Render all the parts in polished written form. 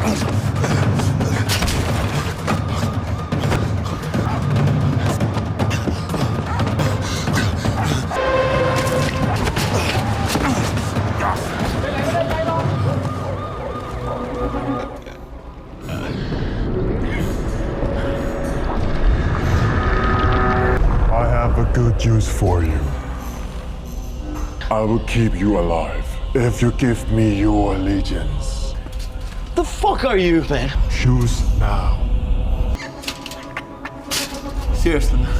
I have a good news for you. I will keep you alive if you give me your allegiance. The fuck are you, man? Choose now. Seriously, man.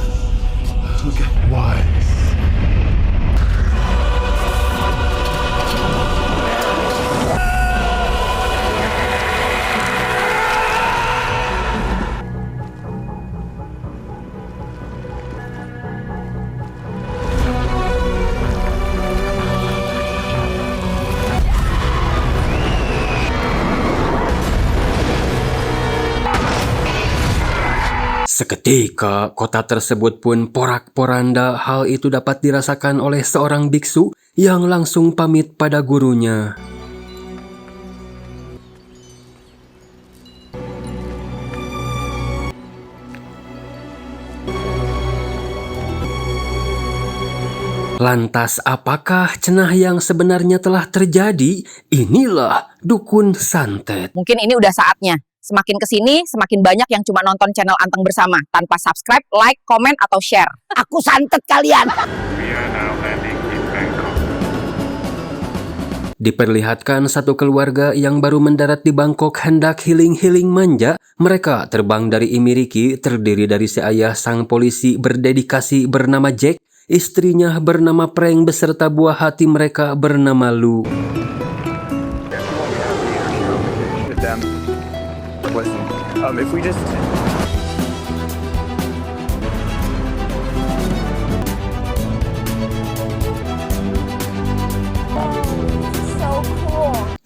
Okay. Why? Seketika, kota tersebut pun porak-poranda. Hal itu dapat dirasakan oleh seorang biksu yang langsung pamit pada gurunya. Lantas, apakah cenah yang sebenarnya telah terjadi? Inilah Dukun Santet. Mungkin ini udah saatnya. Semakin kesini, semakin banyak yang cuma nonton channel Anteng Bersama tanpa subscribe, like, komen, atau share. Aku santet kalian. Diperlihatkan satu keluarga yang baru mendarat di Bangkok hendak healing-healing manja. Mereka terbang dari Imiriki, terdiri dari si ayah sang polisi berdedikasi bernama Jack, istrinya bernama Prank beserta buah hati mereka bernama Lu. If we just...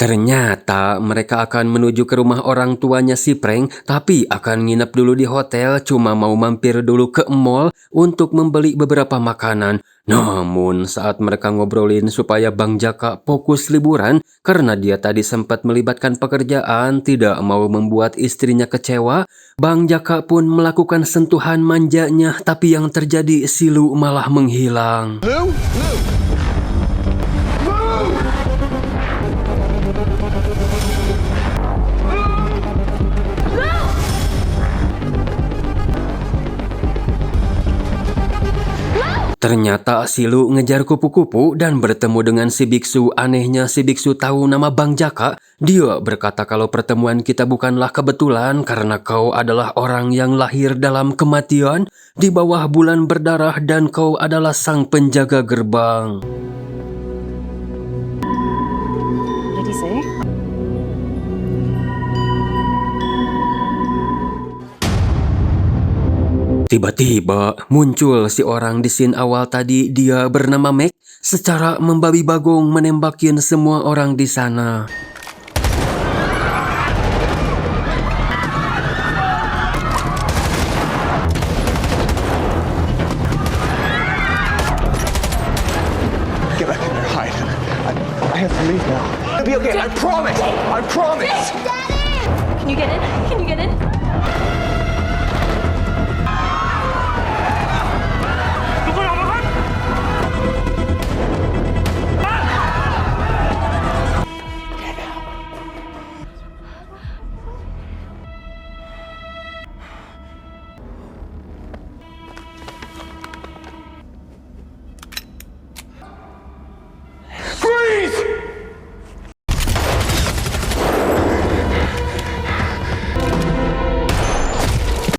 Ternyata mereka akan menuju ke rumah orang tuanya si Prank, tapi akan nginep dulu di hotel, cuma mau mampir dulu ke mall untuk membeli beberapa makanan. Namun saat mereka ngobrolin supaya Bang Jaka fokus liburan, karena dia tadi sempat melibatkan pekerjaan, tidak mau membuat istrinya kecewa, Bang Jaka pun melakukan sentuhan manjanya, tapi yang terjadi si Lu malah menghilang. Ternyata si Lu ngejar kupu-kupu dan bertemu dengan si biksu. Anehnya si biksu tahu nama Bang Jaka. Dia berkata kalau pertemuan kita bukanlah kebetulan karena kau adalah orang yang lahir dalam kematian di bawah bulan berdarah dan kau adalah sang penjaga gerbang. Jadi saya? Tiba-tiba muncul si orang di scene awal tadi, dia bernama Mac, secara membabi bagong menembakin semua orang di sana. Get back in there, hide. I have to leave now. It'll be okay, I promise! I promise! Can you get in? Can you get in?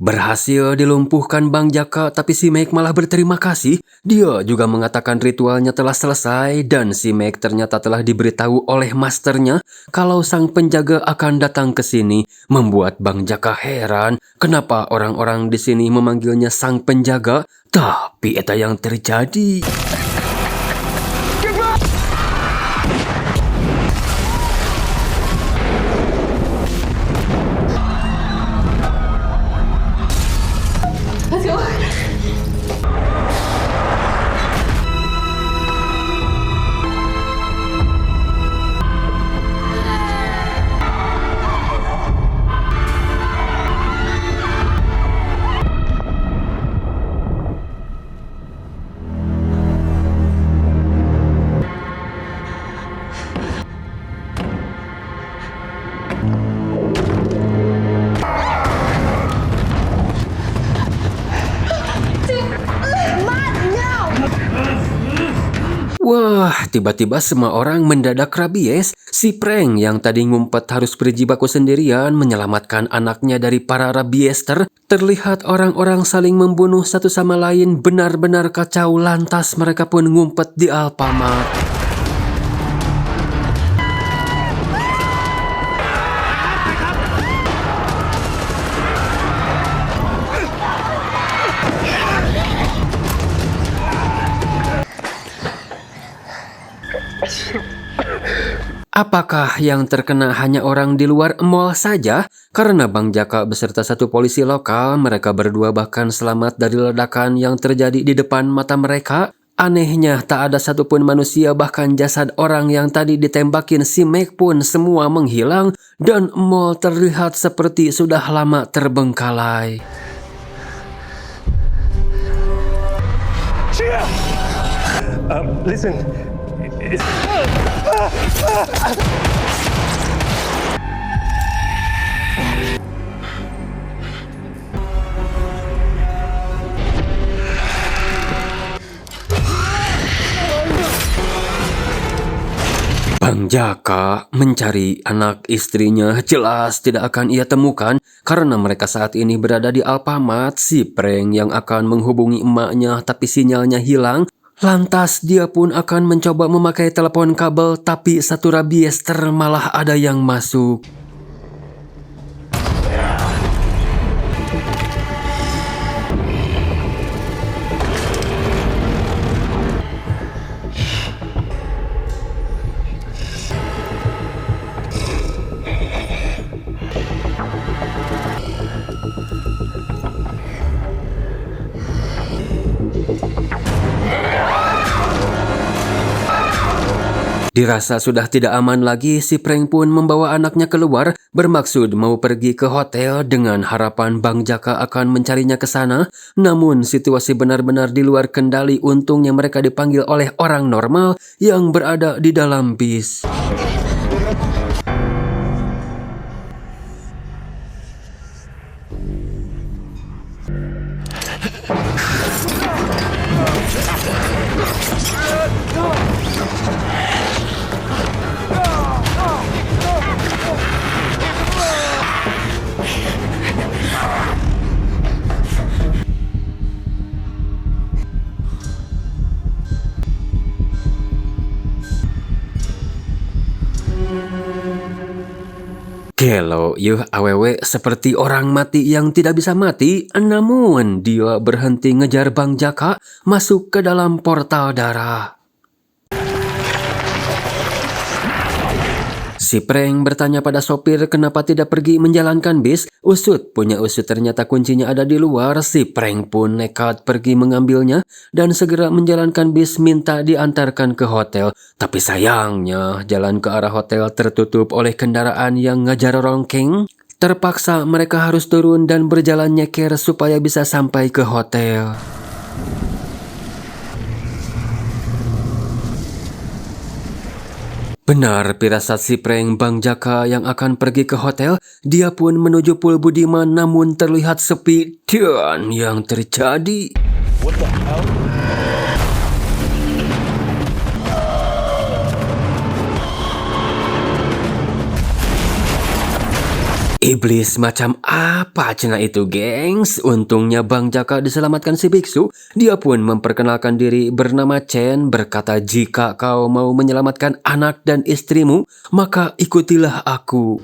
Berhasil dilumpuhkan Bang Jaka, tapi si Mac malah berterima kasih. Dia juga mengatakan ritualnya telah selesai dan si Mac ternyata telah diberitahu oleh masternya kalau sang penjaga akan datang ke sini. Membuat Bang Jaka heran kenapa orang-orang di sini memanggilnya sang penjaga, tapi eta yang terjadi. Let's go. tiba-tiba semua orang mendadak rabies. Si Prank yang tadi ngumpet harus berjibaku sendirian menyelamatkan anaknya dari para rabiester. Terlihat orang-orang saling membunuh satu sama lain, benar-benar kacau. Lantas mereka pun ngumpet di Alfamart. Apakah yang terkena hanya orang di luar mall saja? Karena Bang Jaka beserta satu polisi lokal, mereka berdua bahkan selamat dari ledakan yang terjadi di depan mata mereka. Anehnya, tak ada satupun manusia, bahkan jasad orang yang tadi ditembakin si Meg pun semua menghilang, dan mall terlihat seperti sudah lama terbengkalai. Listen. Bang Jaka mencari anak istrinya jelas tidak akan ia temukan karena mereka saat ini berada di Alfamart. Si Prank yang akan menghubungi emaknya tapi sinyalnya hilang. Lantas dia pun akan mencoba memakai telepon kabel tapi satu rabiester malah ada yang masuk. Dirasa sudah tidak aman lagi, si Prank pun membawa anaknya keluar, bermaksud mau pergi ke hotel dengan harapan Bang Jaka akan mencarinya ke sana. Namun situasi benar-benar di luar kendali, untungnya mereka dipanggil oleh orang normal yang berada di dalam bis. Gelo, yuh awewe seperti orang mati yang tidak bisa mati, namun dia berhenti ngejar Bang Jaka masuk ke dalam portal darah. Si Prank bertanya pada sopir kenapa tidak pergi menjalankan bis. Usut punya usut, ternyata kuncinya ada di luar. Si Prank pun nekat pergi mengambilnya dan segera menjalankan bis minta diantarkan ke hotel. Tapi sayangnya jalan ke arah hotel tertutup oleh kendaraan yang ngajar rongkeng. Terpaksa mereka harus turun dan berjalan nyeker supaya bisa sampai ke hotel. Benar firasat si Prank Bang Jaka yang akan pergi ke hotel. Dia pun menuju Pool Budiman namun terlihat sepi. Dan yang terjadi... What the hell? Iblis macam apa cina itu, gengs? Untungnya Bang Jaka diselamatkan si biksu. Dia pun memperkenalkan diri bernama Chen, berkata jika kau mau menyelamatkan anak dan istrimu, maka ikutilah aku.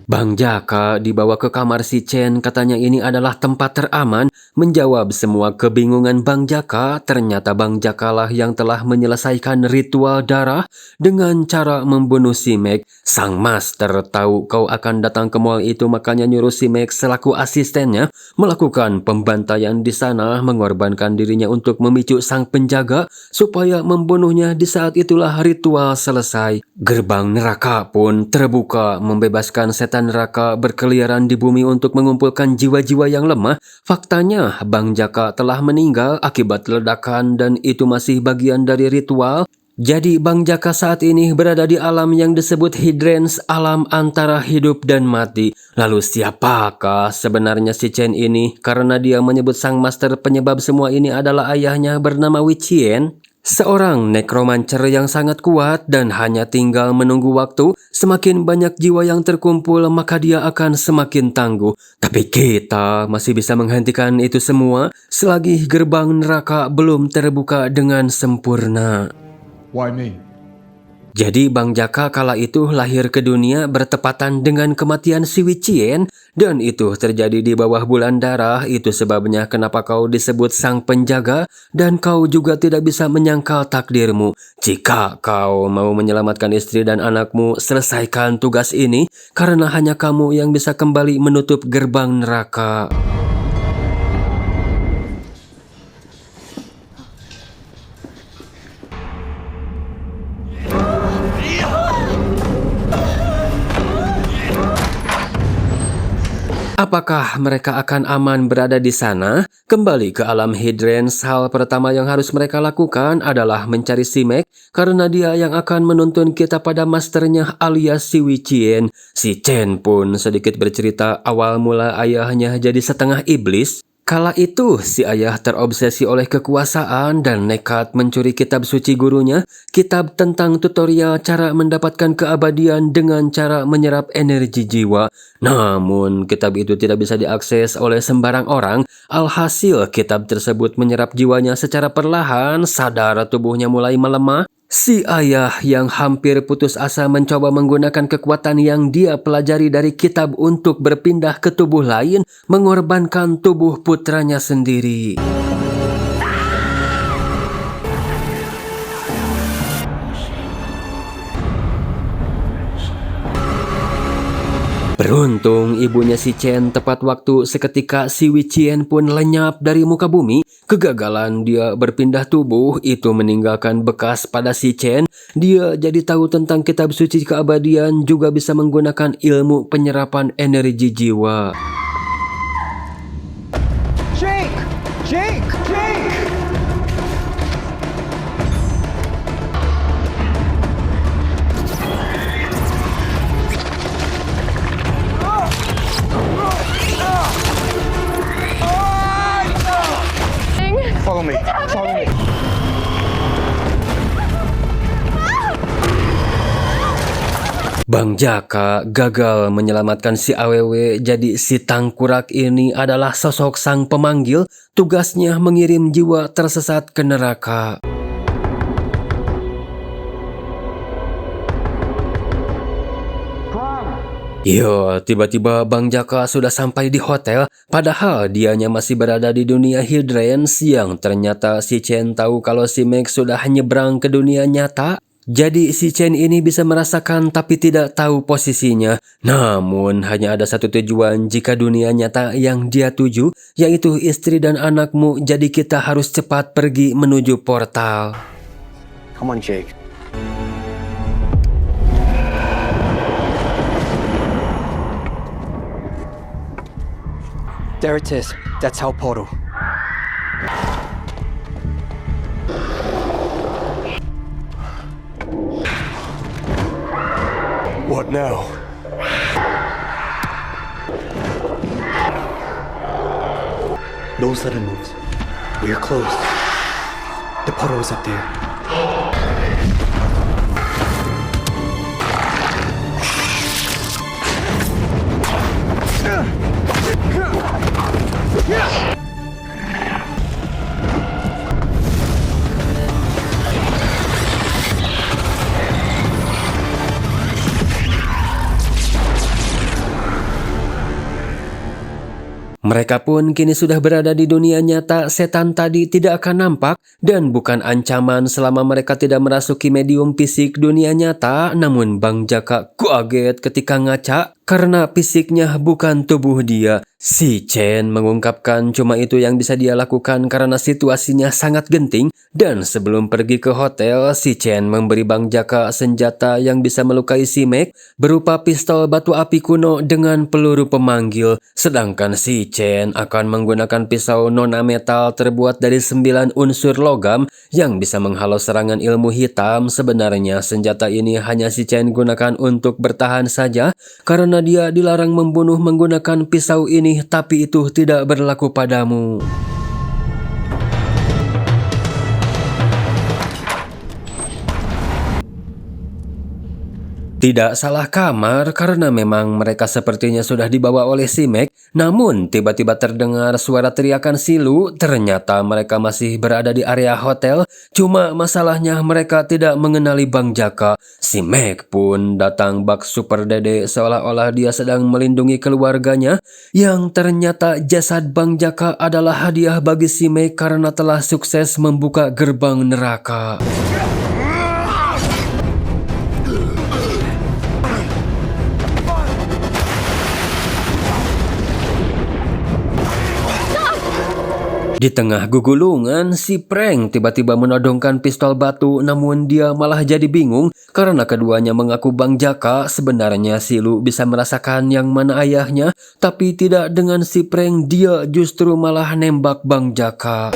Bang Jaka dibawa ke kamar si Chen, katanya ini adalah tempat teraman. Menjawab semua kebingungan Bang Jaka, ternyata Bang Jaka lah yang telah menyelesaikan ritual darah dengan cara membunuh si Meg. Sang master tahu kau akan datang ke mall itu, makanya nyuruh si Meg selaku asistennya melakukan pembantaian di sana, mengorbankan dirinya untuk memicu sang penjaga supaya membunuhnya. Di saat itulah ritual selesai. Gerbang neraka pun terbuka, membebaskan setan neraka berkeliaran di bumi untuk mengumpulkan jiwa-jiwa yang lemah. Faktanya Bang Jaka telah meninggal akibat ledakan dan itu masih bagian dari ritual. Jadi Bang Jaka saat ini berada di alam yang disebut Hydrance, alam antara hidup dan mati. Lalu siapakah sebenarnya si Chen ini? Karena dia menyebut sang master penyebab semua ini adalah ayahnya bernama Wei Qian. Seorang nekromancer yang sangat kuat dan hanya tinggal menunggu waktu. Semakin banyak jiwa yang terkumpul, maka dia akan semakin tangguh. Tapi kita masih bisa menghentikan itu semua selagi gerbang neraka belum terbuka dengan sempurna. Why me? Jadi Bang Jaka kala itu lahir ke dunia bertepatan dengan kematian si Wicien, dan itu terjadi di bawah bulan darah. Itu sebabnya kenapa kau disebut sang penjaga, dan kau juga tidak bisa menyangkal takdirmu. Jika kau mau menyelamatkan istri dan anakmu, selesaikan tugas ini, karena hanya kamu yang bisa kembali menutup gerbang neraka. Apakah mereka akan aman berada di sana? Kembali ke alam Hydrance, hal pertama yang harus mereka lakukan adalah mencari si Meg, karena dia yang akan menuntun kita pada masternya alias si Wicien. Si Chen pun sedikit bercerita awal mula ayahnya jadi setengah iblis. Kala itu, si ayah terobsesi oleh kekuasaan dan nekat mencuri kitab suci gurunya, kitab tentang tutorial cara mendapatkan keabadian dengan cara menyerap energi jiwa. Namun, kitab itu tidak bisa diakses oleh sembarang orang. Alhasil, kitab tersebut menyerap jiwanya secara perlahan, sadar tubuhnya mulai melemah. Si ayah yang hampir putus asa mencoba menggunakan kekuatan yang dia pelajari dari kitab untuk berpindah ke tubuh lain, mengorbankan tubuh putranya sendiri. Beruntung ibunya si Chen tepat waktu, seketika si Wicien pun lenyap dari muka bumi. Kegagalan dia berpindah tubuh itu meninggalkan bekas pada si Chen. Dia jadi tahu tentang kitab suci keabadian, juga bisa menggunakan ilmu penyerapan energi jiwa. Jake! Jake! Jake! Follow me. Follow me. Bang Jaka gagal menyelamatkan si AWW, jadi si tangkurak ini adalah sosok sang pemanggil. Tugasnya mengirim jiwa tersesat ke neraka. Yo, tiba-tiba Bang Jaka sudah sampai di hotel, padahal dianya masih berada di dunia Hydrance, yang ternyata si Chen tahu kalau si Meg sudah nyebrang ke dunia nyata. Jadi si Chen ini bisa merasakan tapi tidak tahu posisinya. Namun hanya ada satu tujuan jika dunia nyata yang dia tuju, yaitu istri dan anakmu. Jadi kita harus cepat pergi menuju portal. Come on, Jake. There it is. That's our portal. What now? No sudden moves. We are close. The portal is up there. Mereka pun kini sudah berada di dunia nyata. Setan tadi tidak akan nampak dan bukan ancaman selama mereka tidak merasuki medium fisik dunia nyata. Namun Bang Jaka kaget ketika ngaca karena fisiknya bukan tubuh dia. Si Chen mengungkapkan cuma itu yang bisa dia lakukan karena situasinya sangat genting. Dan sebelum pergi ke hotel, si Chen memberi Bang Jaka senjata yang bisa melukai si Meg berupa pistol batu api kuno dengan peluru pemanggil. Sedangkan si Chen akan menggunakan pisau nona metal terbuat dari 9 unsur logam yang bisa menghalau serangan ilmu hitam. Sebenarnya senjata ini hanya si Chen gunakan untuk bertahan saja karena dia dilarang membunuh menggunakan pisau ini, tapi itu tidak berlaku padamu. Tidak salah kamar karena memang mereka sepertinya sudah dibawa oleh si Meg. Namun tiba-tiba terdengar suara teriakan Silu. Ternyata mereka masih berada di area hotel. Cuma masalahnya mereka tidak mengenali Bang Jaka. Si Meg pun datang bak Super Dede seolah-olah dia sedang melindungi keluarganya. Yang ternyata jasad Bang Jaka adalah hadiah bagi si Meg karena telah sukses membuka gerbang neraka. Di tengah gugulungan, si Prank tiba-tiba menodongkan pistol batu, namun dia malah jadi bingung karena keduanya mengaku Bang Jaka. Sebenarnya Silu bisa merasakan yang mana ayahnya, tapi tidak dengan si Prank, dia justru malah nembak Bang Jaka.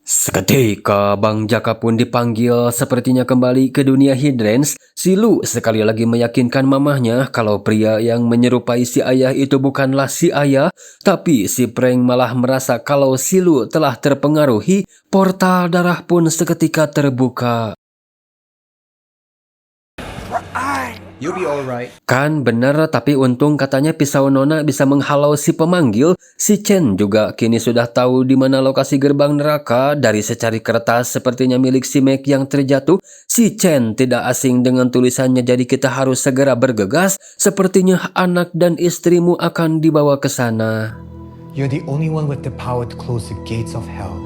Seketika Bang Jaka pun dipanggil, sepertinya kembali ke dunia Hydrange. Silu sekali lagi meyakinkan mamahnya kalau pria yang menyerupai si ayah itu bukanlah si ayah, tapi si Prank malah merasa kalau Silu telah terpengaruhi. Portal darah pun seketika terbuka. You'll be alright. Kan bener, tapi untung katanya pisau Nona bisa menghalau si pemanggil. Si Chen juga kini sudah tahu di mana lokasi gerbang neraka dari secari kertas sepertinya milik si Meg yang terjatuh. Si Chen tidak asing dengan tulisannya, jadi kita harus segera bergegas. Sepertinya anak dan istrimu akan dibawa ke sana. You're the only one with the power to close the gates of hell.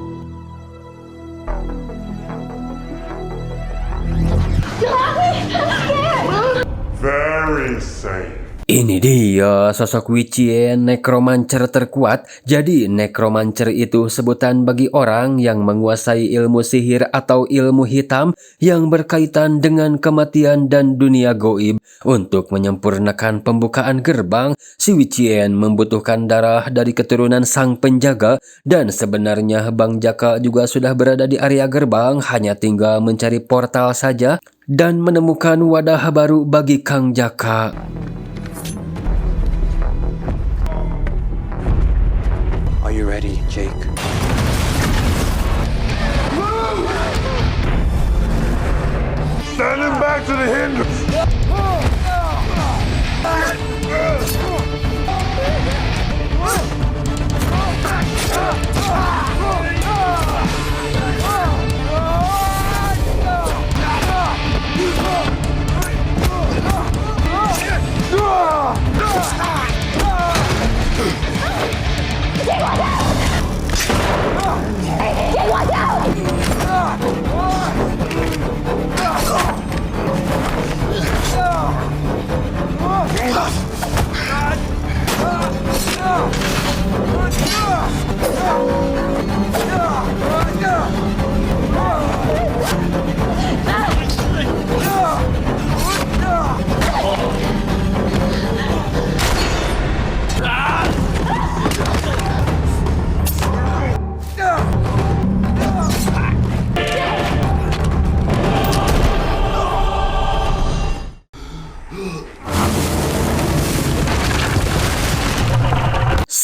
Very safe. Ini dia sosok Wichien, nekromancer terkuat. Jadi nekromancer itu sebutan bagi orang yang menguasai ilmu sihir atau ilmu hitam yang berkaitan dengan kematian dan dunia goib. Untuk menyempurnakan pembukaan gerbang, si Wichien membutuhkan darah dari keturunan sang penjaga, dan sebenarnya Bang Jaka juga sudah berada di area gerbang, hanya tinggal mencari portal saja dan menemukan wadah baru bagi Kang Jaka. Are you ready, Jake? Send him back to the Hindus.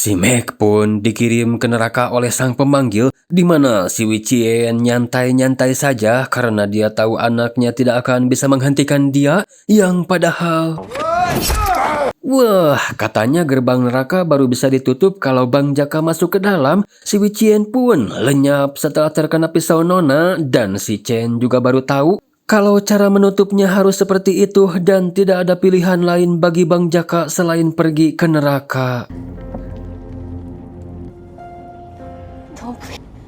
Si Meg pun dikirim ke neraka oleh sang pemanggil, di mana si Wichien nyantai-nyantai saja karena dia tahu anaknya tidak akan bisa menghentikan dia, yang padahal... Wah, katanya gerbang neraka baru bisa ditutup kalau Bang Jaka masuk ke dalam. Si Wichien pun lenyap setelah terkena pisau Nona, dan si Chen juga baru tahu kalau cara menutupnya harus seperti itu dan tidak ada pilihan lain bagi Bang Jaka selain pergi ke neraka.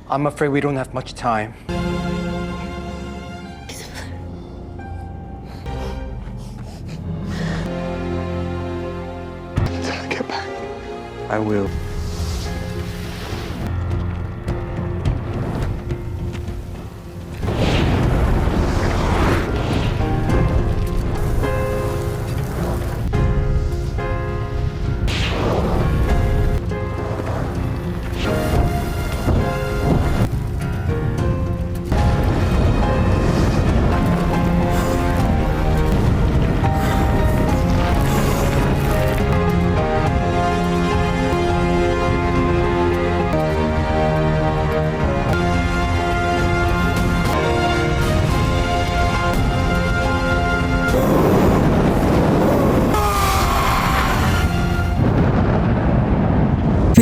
I'm afraid we don't have much time. Get back. I will.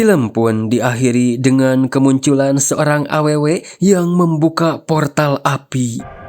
Film pun diakhiri dengan kemunculan seorang awewe yang membuka portal api.